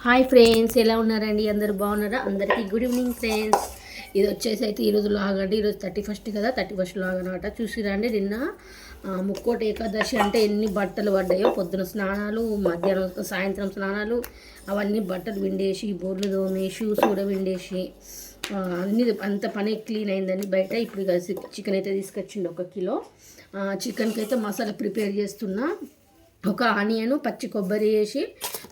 Hi friends, ఎలా ఉన్నారండి? అందరూ బాగున్నారా? అందరికీ గుడ్ ఈవినింగ్ ఫ్రెండ్స్. ఇది వచ్చేసి అయితే ఈరోజు లాగండి. ఈరోజు 31 కదా, 31 లాగ్ అనమాట. చూసిరండి, నిన్న ముక్కోటి ఏకాదశి అంటే ఎన్ని బట్టలు పడ్డాయో. పొద్దున స్నానాలు, మధ్యాహ్నం సాయంత్రం స్నానాలు, అవన్నీ బట్టలు విండేసి, బోర్లు తోమి, షూస్ కూడా విండేసి, అన్ని అంత పని క్లీన్ అయిందండి బయట. ఇప్పుడు చికెన్ అయితే తీసుకొచ్చిండు 1 కిలో. చికెన్కి అయితే మసాలా ప్రిపేర్ చేస్తున్నా. ఒక ఆనియన్, పచ్చి కొబ్బరి వేసి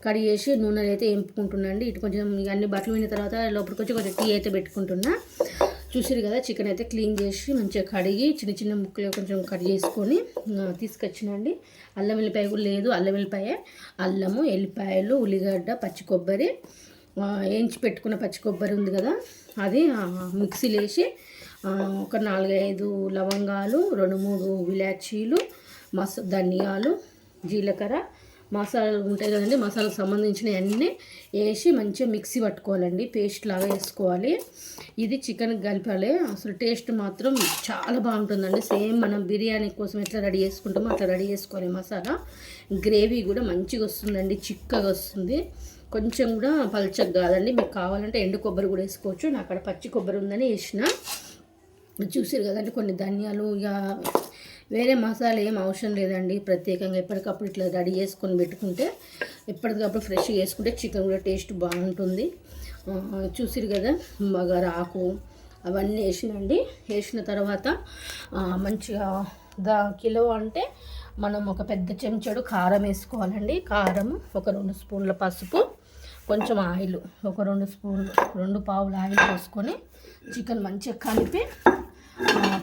కడిగేసి నూనెలు అయితే వేపుకుంటున్నాండి. ఇటు కొంచెం అన్ని బట్టలు విన్న తర్వాత లోపలికి వచ్చి కొంచెం టీ అయితే పెట్టుకుంటున్నా. చూసిరు కదా, చికెన్ అయితే క్లీన్ చేసి మంచిగా కడిగి చిన్న చిన్న ముక్కలు కొంచెం కట్ చేసుకొని తీసుకొచ్చినండి. అల్లం వెల్లిపాయ కూడా లేదు, అల్లం వెల్లిపాయ, అల్లము, ఎల్లిపాయలు, ఉల్లిగడ్డ, పచ్చి కొబ్బరి, వేయించి పెట్టుకున్న పచ్చి కొబ్బరి ఉంది కదా, అది మిక్సీలో వేసి ఒక 4-5 లవంగాలు, 2-3 ఇలాచీలు, ధనియాలు, జీలకర్ర, మసాలాలు ఉంటాయి కదండి, మసాలాకు సంబంధించినవి అన్నీ వేసి మంచిగా మిక్సీ పట్టుకోవాలండి. పేస్ట్ లాగా వేసుకోవాలి. ఇది చికెన్కి కలిపాలి. అసలు టేస్ట్ మాత్రం చాలా బాగుంటుందండి. సేమ్ మనం బిర్యానీ కోసం ఎట్లా రెడీ చేసుకుంటామో అట్లా రెడీ చేసుకోవాలి. మసాలా గ్రేవీ కూడా మంచిగా వస్తుందండి, చిక్కగా వస్తుంది. కొంచెం కూడా పల్చగా కాదండి. మీకు కావాలంటే ఎండు కొబ్బరి కూడా వేసుకోవచ్చు. నాకు అక్కడ పచ్చి కొబ్బరి ఉందని వేసిన. చూసారు కదండి, కొన్ని ధనియాలు, ఇక వేరే మసాలా ఏం అవసరం లేదండి. ప్రత్యేకంగా ఎప్పటికప్పుడు ఇట్లా రెడీ చేసుకొని పెట్టుకుంటే, ఎప్పటికప్పుడు ఫ్రెష్గా వేసుకుంటే చికెన్ కూడా టేస్ట్ బాగుంటుంది. చూసిరు కదా, బగారా ఆకు అవన్నీ వేసినండి. వేసిన తర్వాత మంచిగా కిలో అంటే మనం ఒక పెద్ద చెంచాడు కారం వేసుకోవాలండి. కారం, ఒక 2 స్పూన్ల పసుపు, కొంచెం ఆయిల్, ఒక 2 స్పూన్లు, 2 పావుల ఆయిల్ పోసుకొని చికెన్ మంచిగా కలిపి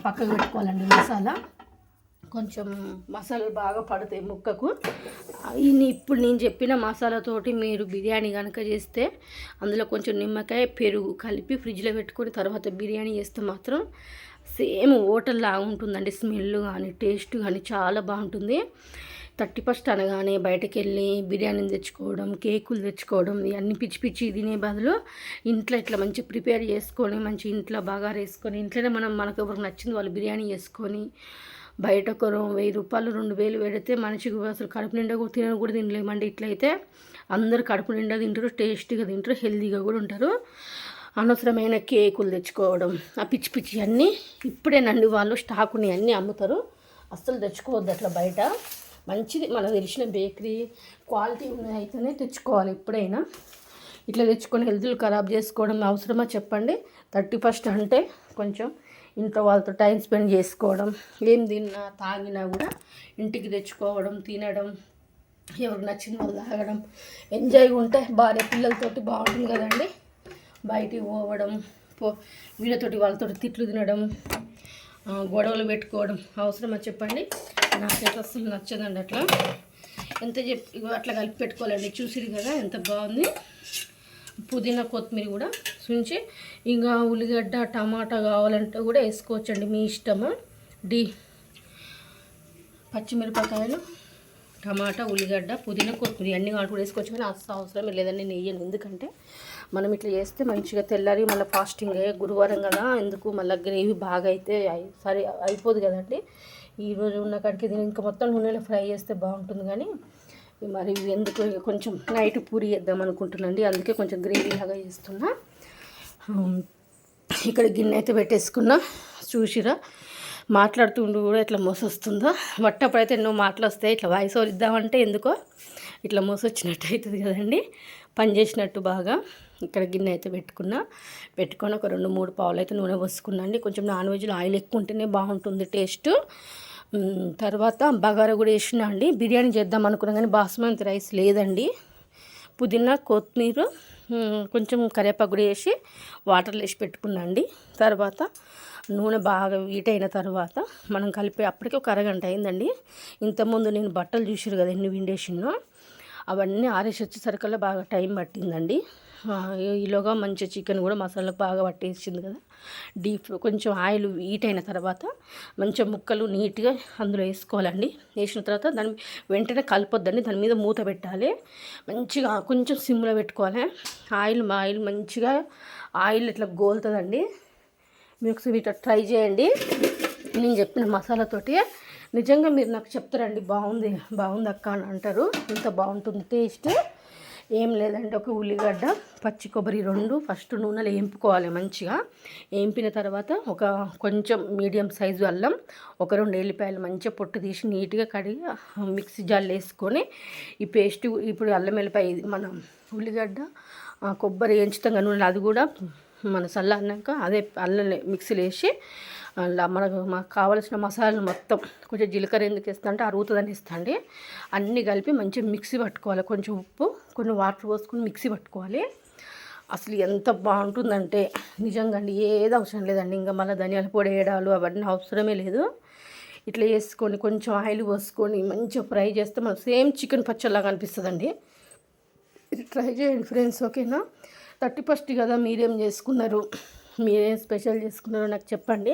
పక్కకు పెట్టుకోవాలండి. మసాలా కొంచెం మసాలాలు బాగా పడతాయి ముక్కకు. ఇప్పుడు నేను చెప్పిన మసాలాతోటి మీరు బిర్యానీ కనుక చేస్తే అందులో కొంచెం నిమ్మకాయ, పెరుగు కలిపి ఫ్రిడ్జ్లో పెట్టుకొని తర్వాత బిర్యానీ చేస్తే మాత్రం సేమ్ హోటల్లా ఉంటుందండి. స్మెల్ కానీ టేస్ట్ కానీ చాలా బాగుంటుంది. 31 అనగానే బయటకు వెళ్ళి బిర్యానీని తెచ్చుకోవడం, కేకులు తెచ్చుకోవడం, ఇవన్నీ పిచ్చి పిచ్చి తినే బదులు ఇంట్లో ఇట్లా మంచిగా ప్రిపేర్ చేసుకొని, మంచి ఇంట్లో బాగా వేసుకొని, ఇంట్లోనే మనకు ఎవరికి నచ్చింది వాళ్ళు బిర్యానీ చేసుకొని, బయట ఒక 1000 రూపాయలు 2000 పెడితే మనిషికి అసలు కడుపు నిండా కూడా తినలేమండి. ఇట్లయితే అందరు కడుపు నిండా తింటారు, టేస్టీగా తింటారు, హెల్తీగా కూడా ఉంటారు. అనవసరమైన కేకులు తెచ్చుకోవడం, ఆ పిచ్చి పిచ్చి అన్నీ ఇప్పుడేనండి వాళ్ళు స్టాకుని అన్నీ అమ్ముతారు. అస్సలు తెచ్చుకోవద్దు అట్లా బయట. మంచిది మనకు తెలిసిన బేకరీ క్వాలిటీ ఉన్నది అయితేనే తెచ్చుకోవాలి. ఎప్పుడైనా ఇట్లా తెచ్చుకొని హెల్త్లు ఖరాబ్ చేసుకోవడం అవసరమా చెప్పండి? 31 అంటే కొంచెం ఇంట్లో వాళ్ళతో టైం స్పెండ్ చేసుకోవడం, ఏం తిన్నా తాగినా కూడా ఇంటికి తెచ్చుకోవడం, తినడం, ఎవరికి నచ్చిన వాళ్ళు తాగడం, ఎంజాయ్గా ఉంటే భార్య పిల్లలతోటి బాగుంటుంది కదండి. బయటికి పోవడం, వీళ్ళతోటి వాళ్ళతోటి తిట్లు తినడం, గొడవలు పెట్టుకోవడం అవసరమా చెప్పండి? నాకైతే అసలు నచ్చదండి అట్లా. ఎంత అట్లా కలిపి పెట్టుకోవాలండి. చూసిరు కదా ఎంత బాగుంది. పుదీనా, కొత్తిమీర కూడా ఉంచి, ఇంకా ఉల్లిగడ్డ, టమాటా కావాలంటే కూడా వేసుకోవచ్చండి, మీ ఇష్టము. పచ్చిమిరపకాయలు, టమాటా, ఉల్లిగడ్డ, పుదీనా, కొత్తిమీర అన్నీ కూడా వేసుకోవచ్చు. కానీ అస్సలు అవసరం లేదండి నెయ్యను. ఎందుకంటే మనం ఇట్లా చేస్తే మంచిగా తెల్లారి మళ్ళీ ఫాస్టింగ్ గురువారం కదా, ఎందుకు మళ్ళీ గ్రేవీ బాగా అయితే సరే అయిపోదు కదండి. ఈరోజు ఉన్న కాడికి దీన్ని ఇంకా మొత్తం నూనెలో ఫ్రై చేస్తే బాగుంటుంది. కానీ మరి ఎందుకు కొంచెం నైట్ పూరి చేద్దాం అనుకుంటున్నాండి, అందుకే కొంచెం గ్రేవీ లాగా చేస్తున్నా. ఇక్కడ గిన్నె అయితే పెట్టేసుకున్నా. చూసిరా, మాట్లాడుతుండు కూడా ఇట్లా మోసొస్తుందో. వట్టప్పుడైతే ఎన్నో మాటలు వస్తాయి. ఇట్లా వాయిస్ ఓవర్ ఇద్దామంటే ఎందుకో ఇట్లా మోసొచ్చినట్టు అవుతుంది కదండి, పని చేసినట్టు బాగా. ఇక్కడ గిన్నె అయితే పెట్టుకొని ఒక 2-3 పావులు అయితే నూనె పోసుకున్నాండి. కొంచెం నాన్ వెజ్లో ఆయిల్ ఎక్కువ ఉంటేనే బాగుంటుంది టేస్ట్. తర్వాత బగారా కూడా వేసినా అండి. బిర్యానీ చేద్దాం అనుకున్నాం కానీ బాస్మతి రైస్ లేదండి. పుదీనా, కొత్తిమీర, కొంచెం కరివేపాకు కూడా వేసి వాటర్లో వేసి పెట్టుకున్నా అండి. తర్వాత నూనె బాగా హీట్ అయిన తర్వాత మనం కలిపి అప్పటికే ఒక అరగంట అయిందండి. ఇంతకుముందు నేను బట్టలు చూసారు కదా ఎన్ని విండేసినో, అవన్నీ ఆరేసి వచ్చేసరికల్లా బాగా టైం పట్టిందండి. ఈలోగా మంచి చికెన్ కూడా మసాలా బాగా పట్టేసింది కదా. కొంచెం ఆయిల్ హీట్ అయిన తర్వాత మంచిగా ముక్కలు నీట్గా అందులో వేసుకోవాలండి. వేసిన తర్వాత దాన్ని వెంటనే కలపొద్దండి, దాని మీద మూత పెట్టాలి. మంచిగా కొంచెం సిమ్లో పెట్టుకోవాలి. ఆయిల్ మంచిగా ఆయిల్ ఇట్లా గోలుతుందండి. మీరు ఒకసారి ఇట్లా ట్రై చేయండి. నేను చెప్పిన మసాలాతోటి నిజంగా మీరు నాకు చెప్తారండి, బాగుంది అక్క అని అంటారు. ఇంత బాగుంటుంది టేస్ట్. ఏం లేదంటే ఒక ఉల్లిగడ్డ పచ్చి కొబ్బరి 2 ఫస్ట్ నూనెలో వేయింపుకోవాలి. మంచిగా వేయింపిన తర్వాత ఒక కొంచెం మీడియం సైజు అల్లం, ఒక 2 ఎల్లిపాయలు మంచిగా పొట్టు తీసి నీట్గా కడిగి మిక్సీ జార్లో వేసుకొని ఈ పేస్ట్ ఇప్పుడు అల్లం ఎల్లిపాయ మన ఉల్లిగడ్డ కొబ్బరి వేయించుతాం కదా నూనెలో, అది కూడా మన చల్లారినాక అదే అల్లం మిక్సీలో వేసి అలా మాకు కావాల్సిన మసాలాలు మొత్తం కొంచెం జీలకర్ర ఎందుకు వేస్తా అంటే అరుగుతుందని ఇస్తాండి. అన్నీ కలిపి మంచిగా మిక్సీ పట్టుకోవాలి. కొంచెం ఉప్పు కొన్ని వాటర్ పోసుకొని మిక్సీ పట్టుకోవాలి. అసలు ఎంత బాగుంటుందంటే నిజంగా అండి, ఏది అవసరం లేదండి. ఇంకా మళ్ళీ ధనియాల పొడి వేయడాలు అవన్నీ అవసరమే లేదు. ఇట్లా వేసుకొని కొంచెం ఆయిల్ పోసుకొని మంచిగా ఫ్రై చేస్తే మనకు సేమ్ చికెన్ పచ్చడిలాగా అనిపిస్తుందండి. ఇది ట్రై చేయండి ఫ్రెండ్స్, ఓకేనా? 31st కదా, మీరేం చేసుకున్నారు, మీరేం స్పెషల్ చేసుకున్నారో నాకు చెప్పండి.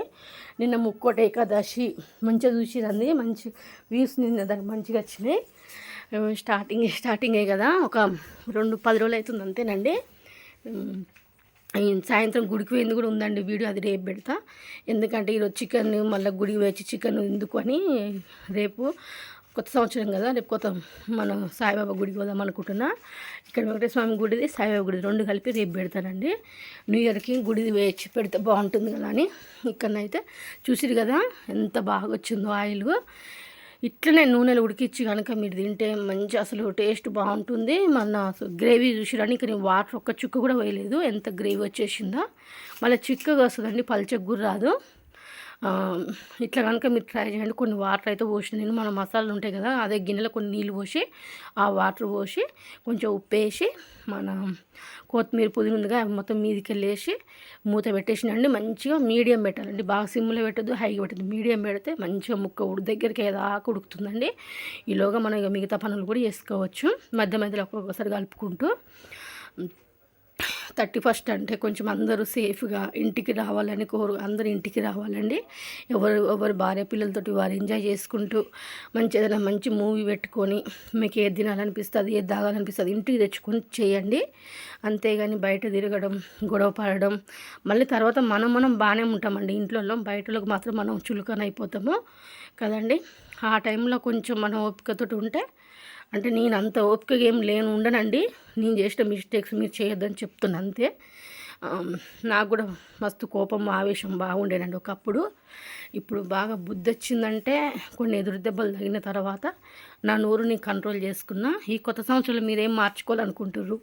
నిన్న ముక్కోటి ఏకాదశి మంచిగా చూసిరండి, మంచి వ్యూస్ నిన్న దానికి మంచిగా వచ్చినాయి. స్టార్టింగే కదా, ఒక 10 రోజులు అవుతుంది అంతేనండి. సాయంత్రం గుడికి పోయింది కూడా ఉందండి వీడియో, అది రేపు పెడతా. ఎందుకంటే ఈరోజు చికెన్ మళ్ళీ గుడికి వచ్చి చికెన్ ఎందుకు అని రేపు కొత్త సంవత్సరం కదా, రేపు కొత్త మనం సాయిబాబా గుడికి పోదాం అనుకుంటున్నా. ఇక్కడ వెంకటేశ్వర స్వామి గుడిది సాయిబాబా గుడి 2 కలిపి రేపు పెడతానండి. న్యూ ఇయర్కి గుడిది వేచి పెడితే బాగుంటుంది కదా అని. ఇక్కడనైతే చూసిరు కదా ఎంత బాగా వచ్చిందో ఆయిల్. ఇట్లనే నూనెలు ఉడికిచ్చి కనుక మీరు తింటే మంచి అసలు టేస్ట్ బాగుంటుంది. మన గ్రేవీ చూసిరని ఇక నేను వాటర్ ఒక్క చుక్క కూడా వేయలేదు, ఎంత గ్రేవీ వచ్చేసిందో. మళ్ళీ చిక్కగా వస్తుందండి, పల్చగా కూడా రాదు. ఇట్లా కనుక మీరు ట్రై చేయండి. కొన్ని వాటర్ అయితే పోసి నేను మన మసాలాలు ఉంటాయి కదా, అదే గిన్నెలో కొన్ని నీళ్ళు పోసి ఆ వాటర్ పోసి కొంచెం ఉప్పు వేసి మన కొత్తిమీర పుదీనా ఉందిగా మొత్తం మీదికి వెళ్ళేసి మూత పెట్టేసినండి. మంచిగా మీడియం పెట్టాలండి, బాగా సిమ్లో పెట్టద్దు, హైగా పెట్టద్దు, మీడియం పెడితే మంచిగా ముక్క దగ్గరికి ఏదాకా ఉడుకుతుందండి. ఈలోగా మనం మిగతా పనులు కూడా చేసుకోవచ్చు, మధ్య మధ్యలో ఒక్కొక్కసారి కలుపుకుంటూ. 31st అంటే కొంచెం అందరూ సేఫ్గా ఇంటికి రావాలని అందరూ ఇంటికి రావాలండి. ఎవరు భార్య పిల్లలతోటి వారు ఎంజాయ్ చేసుకుంటూ మంచి ఏదైనా మంచి మూవీ పెట్టుకొని మీకు ఏది తినాలనిపిస్తుంది, ఏది తాగాలనిపిస్తుంది ఇంటికి తెచ్చుకొని చేయండి. అంతేగాని బయట తిరగడం, గొడవ పడడం, మళ్ళీ తర్వాత మనం బాగానే ఉంటామండి ఇంట్లో, బయటలోకి మాత్రం మనం చులకన అయిపోతాము కదండి. ఆ టైంలో కొంచెం మనం ఓపికతోటి ఉంటే, అంటే నేను అంత ఓపికగా ఏం ఉండనండి. నేను చేసిన మిస్టేక్స్ మీరు చేయొద్దని చెప్తున్నా అంతే. నాకు కూడా మస్తు కోపం ఆవేశం బాగుండేనండి ఒకప్పుడు. ఇప్పుడు బాగా బుద్ధి వచ్చిందంటే కొన్ని ఎదురు దెబ్బలు తగిన తర్వాత నా నోరుని కంట్రోల్ చేసుకున్నా. ఈ కొత్త సంవత్సరంలో మీరేం మార్చుకోవాలనుకుంటుర్రు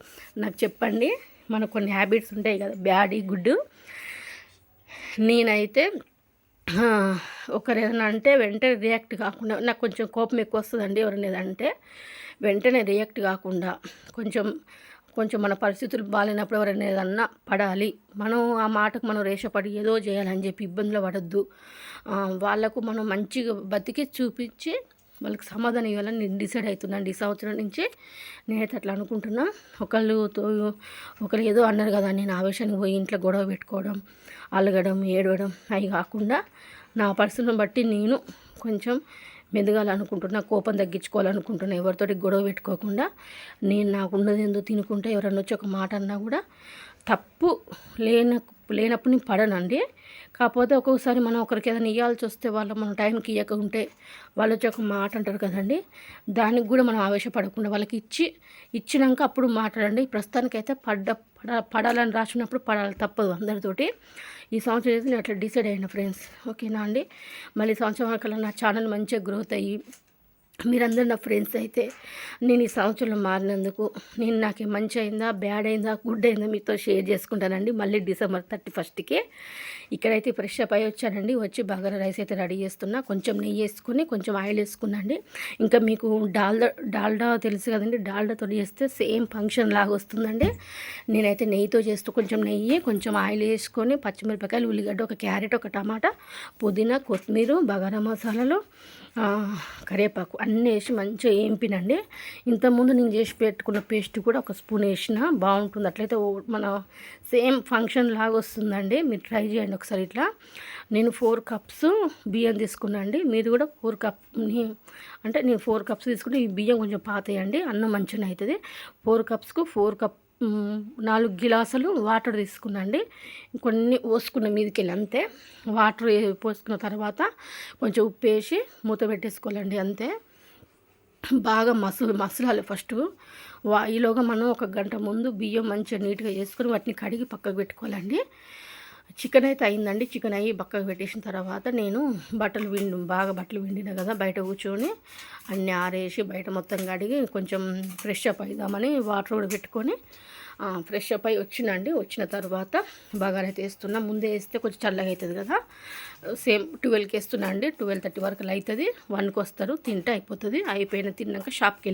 నాకు చెప్పండి. మనకు కొన్ని హ్యాబిట్స్ ఉంటాయి కదా, బ్యాడ్ గుడ్. నేనైతే ఒకరు ఏదైనా అంటే వెంటనే రియాక్ట్ కాకుండా, నాకు కొంచెం కోపం ఎక్కువ వస్తుందండి. ఎవరైనా ఏదంటే వెంటనే రియాక్ట్ కాకుండా కొంచెం మన పరిస్థితులు బాగాలేనప్పుడు ఎవరైనా ఏదన్నా పడాలి, మనం ఆ మాటకు మనం రేషపడి ఏదో చేయాలని చెప్పి ఇబ్బందులు పడద్దు. వాళ్ళకు మనం మంచిగా బతికి చూపించి వాళ్ళకి సమాధానం ఇవ్వాలని నేను డిసైడ్ అవుతున్నాను. ఈ సంవత్సరం నుంచి నేనైతే అట్లా అనుకుంటున్నా. ఒకరు ఏదో అన్నారు కదా, నేను ఆవేశానికి పోయి ఇంట్లో గొడవ పెట్టుకోవడం, అలగడం, ఏడవడం అవి కాకుండా నా పరిస్థితిని బట్టి నేను కొంచెం మెదగాలనుకుంటున్నా, కోపం తగ్గించుకోవాలనుకుంటున్నా. ఎవరితోటి గొడవ పెట్టుకోకుండా నేను నాకున్నది ఏందో తినుకుంటే ఎవరన్నా వచ్చి ఒక మాట అన్నా కూడా తప్పు లేనప్పుడు నేను పడనండి. కాకపోతే ఒక్కొక్కసారి మనం ఒకరికి ఏదైనా ఇవ్వాల్సి వస్తే మనం టైంకి ఇవ్వకుంటే వాళ్ళు వచ్చి ఒక మాట అంటారు కదండి, దానికి కూడా మనం ఆవేశపడకుండా వాళ్ళకి ఇచ్చినాక అప్పుడు మాట్లాడండి. ప్రస్తుతానికైతే పడాలని రాసినప్పుడు పడాలి, తప్పదు అందరితోటి. ఈ సంవత్సరం అయితే నేను అట్లా డిసైడ్ అయినా ఫ్రెండ్స్, ఓకేనా అండి. మళ్ళీ సంవత్సరం వరకు నా ఛానల్ మంచిగా గ్రోత్ అయ్యి మీరందరూ నా ఫ్రెండ్స్ అయితే నేను ఈ సంవత్సరంలో మారినందుకు నాకు మంచి అయిందా, బ్యాడ్ అయిందా, గుడ్ అయిందా మీతో షేర్ చేసుకుంటానండి. మళ్ళీ December 31st ఇక్కడైతే ఫ్రెష్ అప్ అయ్యి వచ్చానండి. వచ్చి బగారా రైస్ అయితే రెడీ చేస్తున్నా. కొంచెం నెయ్యి వేసుకుని కొంచెం ఆయిల్ వేసుకున్నాండి. ఇంకా మీకు డాల్డా తెలుసు కదండి, డాల్డాతో చేస్తే సేమ్ ఫంక్షన్ లాగా వస్తుందండి. నేనైతే నెయ్యితో చేస్తూ కొంచెం నెయ్యి, కొంచెం ఆయిల్ వేసుకొని పచ్చిమిరపకాయలు, ఉల్లిగడ్డ, ఒక క్యారెట్, ఒక టమాటా, పుదీనా, కొత్తిమీర, బగారా మసాలాలు, కరివేపాకు అన్నీ వేసి మంచిగా వేయింపినండి. ఇంతకుముందు నేను చేసి పెట్టుకున్న పేస్ట్ కూడా ఒక స్పూన్ వేసిన బాగుంటుంది. అట్లయితే మన సేమ్ ఫంక్షన్ లాగా వస్తుందండి. మీరు ట్రై చేయండి ఒకసారి ఇట్లా. నేను 4 కప్స్ బియ్యం తీసుకున్నాండి. మీరు కూడా 4 కప్ అంటే నేను 4 కప్స్ తీసుకుంటే ఈ బియ్యం కొంచెం పాతేయండి, అన్నం మంచిగా అవుతుంది. 4 కప్స్కు 4 గిలాసులు వాటర్ తీసుకున్నాండి. కొన్ని పోసుకున్న మీదకి వెళ్ళి అంతే. వాటర్ పోసుకున్న తర్వాత కొంచెం ఉప్పు వేసి మూత పెట్టేసుకోవాలండి అంతే. బాగా మసలాలి ఫస్ట్. ఈలోగా మనం ఒక గంట ముందు బియ్యం మంచిగా నీట్గా చేసుకొని వాటిని కడిగి పక్కకు పెట్టుకోవాలండి. చికెన్ అయితే అయిందండి. చికెన్ అయ్యి పక్కకు పెట్టేసిన తర్వాత నేను బాగా బట్టలు విండినా కదా, బయట కూర్చొని అన్నీ ఆరేసి బయట మొత్తం కడిగి కొంచెం ఫ్రెష్ అప్ అవుదామని వాటర్ కూడా పెట్టుకొని ఫ్రెష్ అప్ అయ్యి వచ్చిన తర్వాత బగారైతే వేస్తున్నా. ముందే వేస్తే కొంచెం చల్లగా అవుతుంది కదా, సేమ్ 12కి వేస్తున్నా అండి. 12:30 వరకు అవుతుంది. 1కి వస్తారు, తింటే అయిపోతుంది. తిన్నాక షాప్కి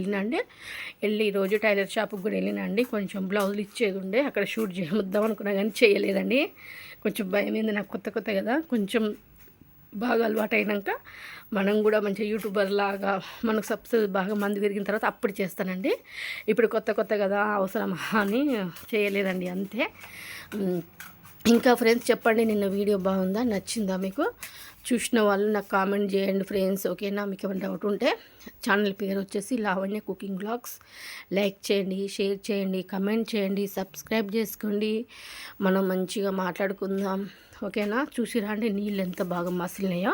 వెళ్ళి ఈరోజు టైలర్ షాప్కి కూడా వెళ్ళినండి. కొంచెం బ్లౌజులు ఇచ్చేది ఉండే, అక్కడ షూట్ చేయమద్దాం అనుకున్నా కానీ చేయలేదండి. కొంచెం భయం ఏంది, నాకు కొత్త కదా, కొంచెం బాగా అలవాటు అయినాక మనం కూడా మంచిగా యూట్యూబర్ లాగా మనకు సబ్స్క్రైబ్ బాగా మంది పెరిగిన తర్వాత అప్పుడు చేస్తానండి. ఇప్పుడు కొత్త కదా అవసరమా అని చేయలేదండి, అంతే. ఇంకా ఫ్రెండ్స్ చెప్పండి, నిన్న వీడియో బాగుందా, నచ్చిందా మీకు? చూసిన వాళ్ళు నాకు కామెంట్ చేయండి ఫ్రెండ్స్, ఓకేనా? మీకు ఏమైనా డౌట్ ఉంటే ఛానల్ పేరు వచ్చేసి లావణ్య కుకింగ్ బ్లాగ్స్. లైక్ చేయండి, షేర్ చేయండి, కమెంట్ చేయండి, సబ్స్క్రైబ్ చేసుకోండి. మనం మంచిగా మాట్లాడుకుందాం, ఓకేనా? చూసిరండి నీళ్ళు ఎంత బాగా మసిలినాయో.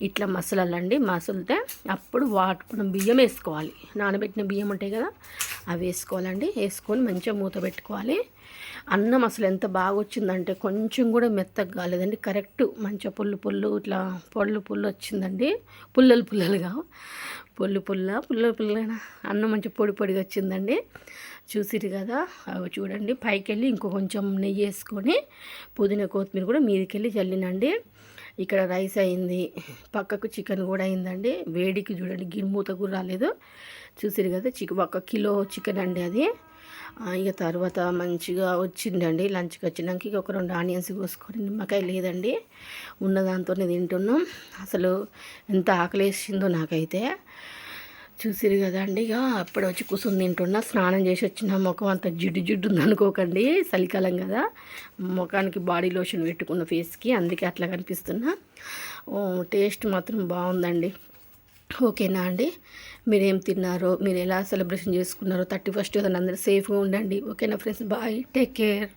ఇట్లా మసలాలండి. మసిలితే అప్పుడు మనం బియ్యం వేసుకోవాలి. నానబెట్టిన బియ్యం ఉంటాయి కదా, అవి వేసుకోవాలండి. వేసుకొని మంచిగా మూత పెట్టుకోవాలి. అన్నం అసలు ఎంత బాగా వచ్చిందంటే కొంచెం కూడా మెత్తగా కాలేదండి, కరెక్ట్ మంచిగా పుల్లు ఇట్లా పుల్లు వచ్చిందండి. పుల్లలుగా పుల్లగా అన్నం మంచిగా పొడిగా వచ్చిందండి. చూసిరు కదా, అవి చూడండి. పైకి వెళ్ళి ఇంకో కొంచెం నెయ్యి వేసుకొని పుదీనా కొత్తిమీర కూడా మీదకి వెళ్ళి చల్లినండి. ఇక్కడ రైస్ అయింది, పక్కకు చికెన్ కూడా అయిందండి. వేడికి చూడండి మూత కూడా రాలేదు. చూసిరు కదా, ఒక కిలో చికెన్ అండి అది. ఇక తర్వాత మంచిగా వచ్చిందండి. లంచ్కి వచ్చినాక ఇక ఒక 2 ఆనియన్స్ కోసుకొని, నిమ్మకాయ లేదండి, ఉన్న దాంతోనే తింటున్నాం. అసలు ఎంత ఆకలేసిందో నాకైతే. చూసిరు కదా అండి, ఇక అప్పుడు వచ్చి కూర్చొని తింటున్నా. స్నానం చేసి వచ్చిన ముఖం అంత జిడ్డు ఉందనుకోకండి, చలికాలం కదా, ముఖానికి బాడీ లోషన్ పెట్టుకున్న ఫేస్కి, అందుకే అట్లా కనిపిస్తున్నా. టేస్ట్ మాత్రం బాగుందండి, ఓకేనా అండి? మీరేం తిన్నారో, మీరు ఎలా సెలబ్రేషన్ చేసుకున్నారో 31st కదా, అందరూ సేఫ్గా ఉండండి, ఓకేనా ఫ్రెండ్స్? Bye, take care.